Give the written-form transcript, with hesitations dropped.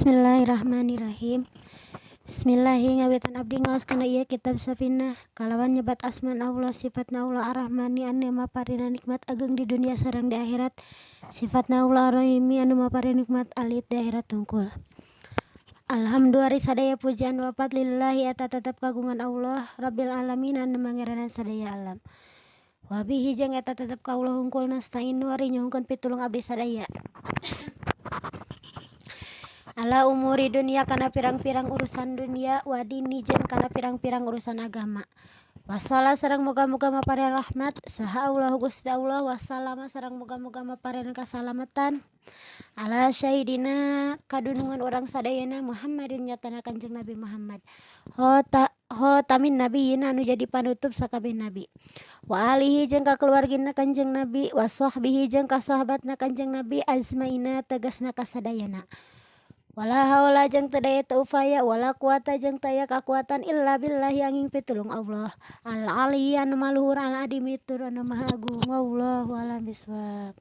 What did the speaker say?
Bismillahirrahmanirrahim. Bismillahirrahmanirrahim. Ngawetan abdi ngaos kana ieu kitab Safinah kalawan nyebat asman Allah sifatna Allah Ar-Rahmani anu maparina nikmat ageung di dunia sareng di akhirat, sifatna Allah Ar-Rahimi anu maparina nikmat alit di akhirat tungkul. Alhamdulillah sadaya pujian wapat lillahi eta tetep kagungan Allah Rabbil alamin anu mangeranan sadaya alam. Wabihi jeung eta tetep ka Allah hungkul nasta'in wari nyuhungkeun pitulung abdi sadaya. Ala umuri dunia kana pirang-pirang urusan dunia wadini jeung kana pirang-pirang urusan agama. Wassalam sareng moga-moga maparean rahmat saha Allah Gusti Allah wassalamu sareng moga-moga maparean kasalamatan ala syahidina kadunungan orang sadayana Muhammadin nyatana Kanjeng Nabi Muhammad tamin nabiyina anu jadi panutup sakabeh nabi wa alihi jeung ka keluargina Kanjeng Nabi wa sahbihi jeung ka sahabatna Kanjeng Nabi azmaina tegasna kasadayana. Wala haula jeung teu daya teu upaya wala quwata jeung teu aya kakuatan illa billahi angin pitulung Allah al ali anu maluhur al adimi tur anu maha agung wallahu a'lam bishawab.